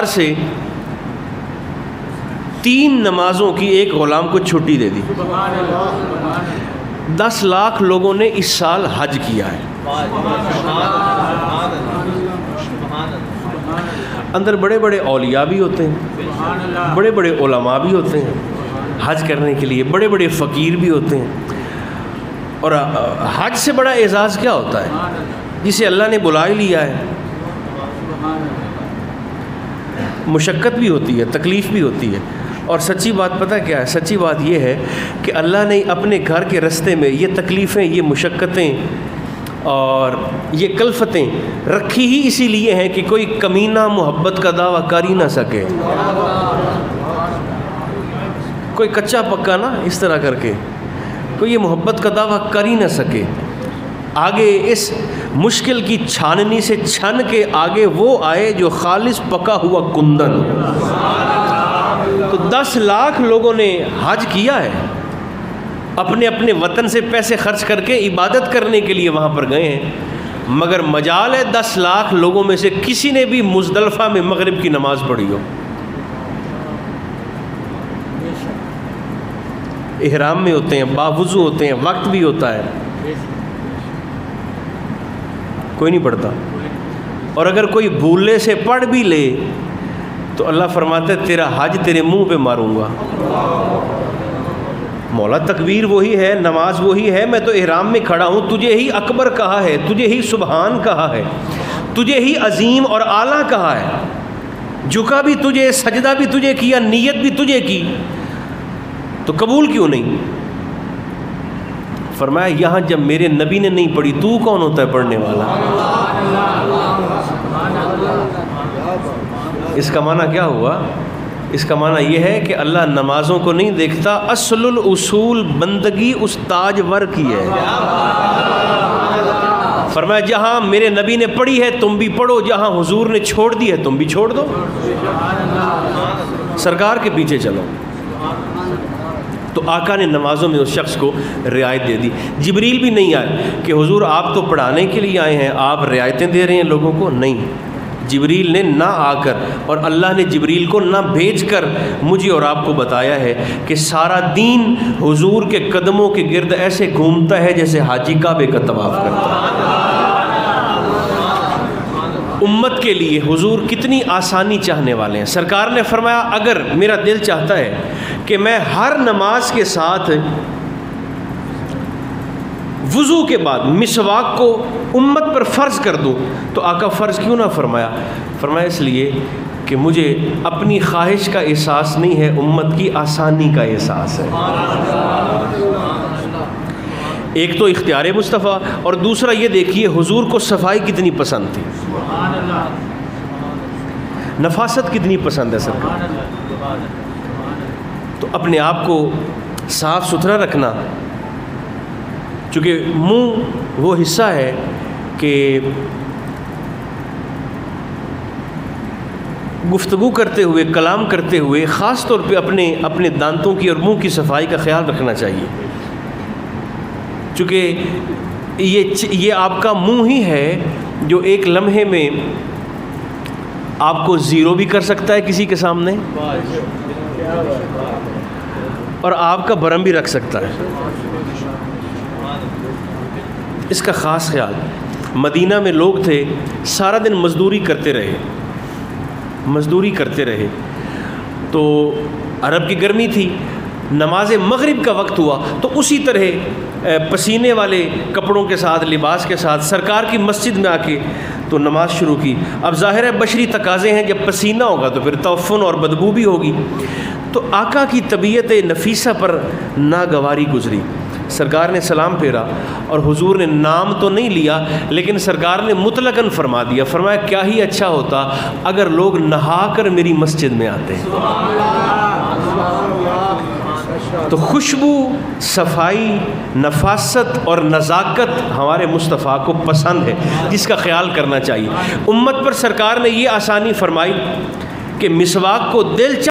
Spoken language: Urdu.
سے 3 نمازوں کی ایک غلام کو چھٹی دے دی. 10 لاکھ لوگوں نے اس سال حج کیا ہے. اندر بڑے بڑے اولیاء بھی ہوتے ہیں, بڑے بڑے علماء بھی ہوتے ہیں حج کرنے کے لیے, بڑے بڑے فقیر بھی ہوتے ہیں. اور حج سے بڑا اعزاز کیا ہوتا ہے جسے اللہ نے بلا ہی لیا ہے. مشقت بھی ہوتی ہے, تکلیف بھی ہوتی ہے, اور سچی بات پتہ کیا ہے؟ سچی بات یہ ہے کہ اللہ نے اپنے گھر کے رستے میں یہ تکلیفیں, یہ مشقتیں اور یہ کلفتیں رکھی ہی اسی لیے ہیں کہ کوئی کمینہ محبت کا دعویٰ کر ہی نہ سکے. کوئی کچا پکا نا اس طرح کر کے کوئی یہ محبت کا دعویٰ کر ہی نہ سکے. آگے اس مشکل کی چھاننی سے چھن کے آگے وہ آئے جو خالص پکا ہوا کندن. تو 10 لاکھ لوگوں نے حج کیا ہے, اپنے اپنے وطن سے پیسے خرچ کر کے عبادت کرنے کے لیے وہاں پر گئے ہیں. مگر مجال ہے 10 لاکھ لوگوں میں سے کسی نے بھی مزدلفہ میں مغرب کی نماز پڑھی ہو. احرام میں ہوتے ہیں, باوضو ہوتے ہیں, وقت بھی ہوتا ہے, کوئی نہیں پڑھتا. اور اگر کوئی بھولے سے پڑھ بھی لے تو اللہ فرماتا ہے تیرا حج تیرے منہ پہ ماروں گا. مولا تکبیر وہی ہے, نماز وہی ہے, میں تو احرام میں کھڑا ہوں, تجھے ہی اکبر کہا ہے, تجھے ہی سبحان کہا ہے, تجھے ہی عظیم اور اعلیٰ کہا ہے, جھکا بھی تجھے, سجدہ بھی تجھے کیا, نیت بھی تجھے کی, تو قبول کیوں نہیں؟ فرمایا یہاں جب میرے نبی نے نہیں پڑھی تو کون ہوتا ہے پڑھنے والا؟ اس کا معنی کیا ہوا؟ اس کا معنی یہ ہے کہ اللہ نمازوں کو نہیں دیکھتا, اصل الاصول بندگی اس تاجور کی ہے. فرمایا جہاں میرے نبی نے پڑھی ہے تم بھی پڑھو, جہاں حضور نے چھوڑ دی ہے تم بھی چھوڑ دو, سرکار کے پیچھے چلو. تو آقا نے نمازوں میں اس شخص کو رعایت دے دی. جبریل بھی نہیں آئے کہ حضور آپ تو پڑھانے کے لیے آئے ہیں, آپ رعایتیں دے رہے ہیں لوگوں کو. نہیں, جبریل نے نہ آ کر اور اللہ نے جبریل کو نہ بھیج کر مجھے اور آپ کو بتایا ہے کہ سارا دین حضور کے قدموں کے گرد ایسے گھومتا ہے جیسے حاجی کعبے کا طواف کرتا ہے. امت کے لیے حضور کتنی آسانی چاہنے والے ہیں. سرکار نے فرمایا اگر میرا دل چاہتا ہے کہ میں ہر نماز کے ساتھ وضو کے بعد مسواک کو امت پر فرض کر دوں تو آقا فرض کیوں نہ فرمایا؟ فرمایا اس لیے کہ مجھے اپنی خواہش کا احساس نہیں ہے, امت کی آسانی کا احساس ہے. ایک تو اختیار مصطفیٰ, اور دوسرا یہ دیکھیے حضور کو صفائی کتنی پسند تھی, نفاست کتنی پسند ہے سرکار. تو اپنے آپ کو صاف ستھرا رکھنا, چونکہ منہ وہ حصہ ہے کہ گفتگو کرتے ہوئے, کلام کرتے ہوئے خاص طور پہ اپنے دانتوں کی اور منہ کی صفائی کا خیال رکھنا چاہیے. چونکہ یہ آپ کا منہ ہی ہے جو ایک لمحے میں آپ کو زیرو بھی کر سکتا ہے کسی کے سامنے, اور آپ کا برم بھی رکھ سکتا ہے. اس کا خاص خیال. مدینہ میں لوگ تھے سارا دن مزدوری کرتے رہے, تو عرب کی گرمی تھی, نماز مغرب کا وقت ہوا تو اسی طرح پسینے والے کپڑوں کے ساتھ, لباس کے ساتھ سرکار کی مسجد میں آ کے تو نماز شروع کی. اب ظاہر ہے بشری تقاضے ہیں, جب پسینہ ہوگا تو پھر تعفن اور بدبو بھی ہوگی. تو آقا کی طبیعت نفیسہ پر ناگواری گزری. سرکار نے سلام پھیرا اور حضور نے نام تو نہیں لیا لیکن سرکار نے مطلقاً فرما دیا, فرمایا کیا ہی اچھا ہوتا اگر لوگ نہا کر میری مسجد میں آتے. تو خوشبو, صفائی, نفاست اور نزاکت ہمارے مصطفیٰ کو پسند ہے, جس کا خیال کرنا چاہیے. امت پر سرکار نے یہ آسانی فرمائی کہ مسواک کو دل